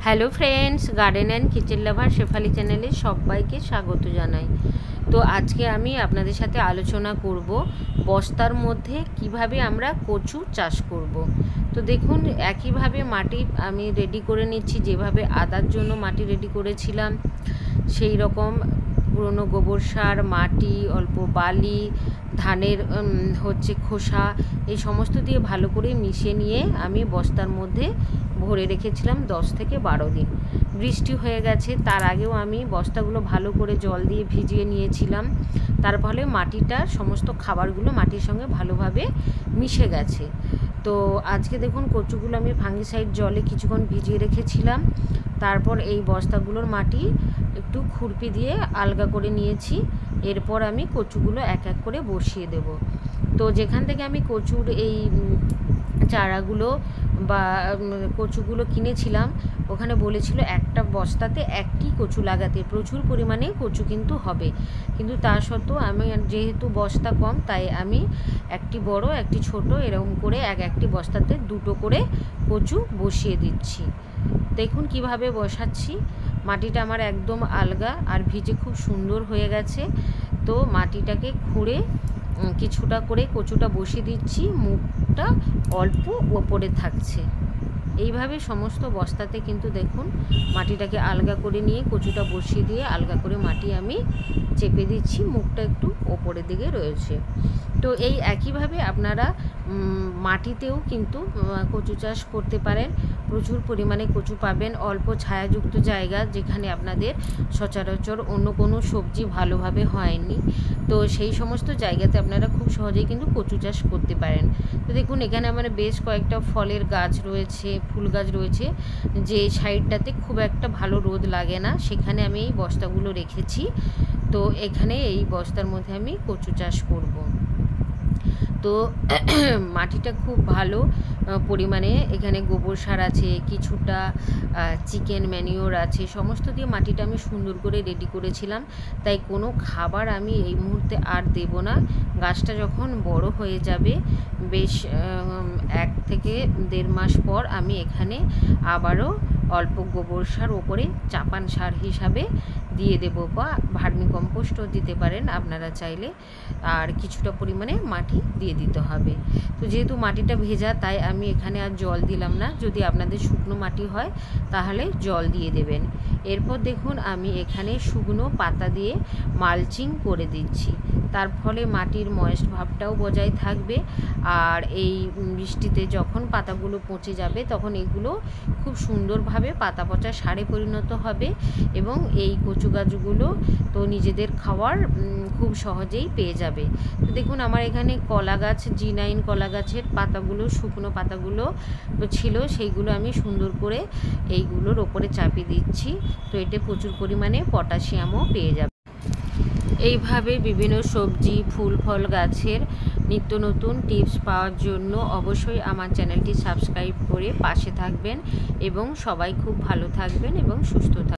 Hello friends, garden and kitchen লাভার শেফালি চ্যানেলে সবাইকে স্বাগত জানাই। তো আজকে আমি আপনাদের সাথে আলোচনা করব বস্তার মধ্যে কিভাবে আমরা কচু চাষ করব। তো দেখুন, একইভাবে মাটি আমি রেডি করে নিচ্ছি, যেভাবে আদার জন্য মাটি রেডি করেছিলাম সেই রকম পুরনো গোবর সার, মাটি, অল্প বালি, ধানের খোসা, এই সমস্ত দিয়ে ভালো করে মিশিয়ে নিয়ে আমি বস্তার মধ্যে ভরে রেখেছিলাম 10 থেকে 12 দিন। বৃষ্টি হয়ে গেছে, তার আগেও আমি বস্তাগুলো ভালো করে জল দিয়ে ভিজিয়ে নিয়েছিলাম। তার ফলে মাটিটার সমস্ত খাবারগুলো মাটির সঙ্গে ভালোভাবে মিশে গেছে। তো আজকে দেখুন, কচুগুলো আমি ফাঙ্গিসাইড জলে কিছুক্ষণ ভিজিয়ে রেখেছিলাম। তারপর এই বস্তাগুলোর মাটি একটু খুরপি দিয়ে আলগা করে নিয়েছি। এরপর আমি কচুগুলো এক এক করে বসিয়ে দেব। তো যেখান থেকে আমি কচুর এই চারাগুলো বা কচুগুলো কিনেছিলাম, ওখানে বলেছিল একটা বস্তাতে একটি কচু লাগাতে, প্রচুর পরিমাণে কচু কিন্তু হবে। কিন্তু তা সত্ত্বেও আমি যেহেতু বস্তা কম, তাই আমি একটি বড় একটি ছোট এরকম করে একটি বস্তাতে দুটো করে কচু বসিয়ে দিচ্ছি। দেখুন কিভাবে বসাচ্ছি। মাটিটা আমার একদম আলগা আর ভিজে খুব সুন্দর হয়ে গেছে। তো মাটিটাকে খুঁড়ে কিছুটা করে কচুটা বসিয়ে দিচ্ছি, মুখটা অল্প ওপরে থাকছে। এইভাবে সমস্ত বস্তাতে কিন্তু দেখুন মাটিটাকে আলগা করে নিয়ে কচুটা বসিয়ে দিয়ে আলগা করে মাটি আমি চেপে দিচ্ছি, মুখটা একটু ওপরের দিকে রয়েছে। তো এই একইভাবে আপনারা মাটিতেও কিন্তু কচু চাষ করতে পারেন। প্রচুর পরিমাণে কচু পাবেন। অল্প ছায়াযুক্ত জায়গা, যেখানে আপনাদের সচরাচর অন্য কোনো সবজি ভালোভাবে হয়নি, তো সেই সমস্ত জায়গাতে আপনারা খুব সহজেই কিন্তু কচু চাষ করতে পারেন। তো দেখুন, এখানে আমার বেশ কয়েকটা ফলের গাছ রয়েছে, ফুল গাছ রয়েছে, যে সাইডটাতে খুব একটা ভালো রোদ লাগে না, সেখানে আমি এই বস্তাগুলো রেখেছি। তো এখানে এই বস্তার মধ্যে আমি কচু চাষ করব। তো মাটিটা খুব ভালো পরিমাণে, এখানে গোবর সার আছে, কিছুটা চিকেন ম্যানিওর আছে, সমস্ত দিয়ে মাটিটা আমি সুন্দর করে রেডি করেছিলাম। তাই কোনো খাবার আমি এই মুহূর্তে আর দেব না। গাছটা যখন বড় হয়ে যাবে, বেশ 1 থেকে 1.5 মাস পর আমি এখানে আবারও অল্প গোবর সার ওপরে চাপান সার হিসাবে দিয়ে দেবো, বা ভার্মি কম্পোস্টও দিতে পারেন আপনারা চাইলে। আর কিছুটা পরিমাণে মাটি দিয়ে দিতে হবে। তো যেহেতু মাটিটা ভেজা, তাই আমি এখানে আর জল দিলাম না। যদি আপনাদের শুকনো মাটি হয় তাহলে জল দিয়ে দেবেন। এরপর দেখুন, আমি এখানে শুকনো পাতা দিয়ে মালচিং করে দিচ্ছি। তার ফলে মাটির ময়েস্ট ভাবটাও বজায় থাকবে। আর এই বৃষ্টিতে যখন পাতাগুলো পচে যাবে, তখন এগুলো খুব সুন্দরভাবে পাতা পচা সারে পরিণত হবে, এবং এই কচু গাছগুলো তো নিজেদের খাওয়ার খুব সহজেই পেয়ে যাবে। তো দেখুন, আমার এখানে কলা গাছ, G9 কলা গাছের পাতাগুলো, শুকনো পাতাগুলো ছিল, সেইগুলো আমি সুন্দর করে এইগুলোর ওপরে চাপিয়ে দিচ্ছি। তো এতে প্রচুর পরিমাণে পটাশিয়ামও পেয়ে যাবে। এইভাবে বিভিন্ন সবজি, ফুল, ফল গাছের নিত্য নতুন টিপস পাওয়ার জন্য অবশ্যই আমার চ্যানেলটি সাবস্ক্রাইব করে পাশে থাকবেন, এবং সবাই খুব ভালো থাকবেন এবং সুস্থ থাকবেন।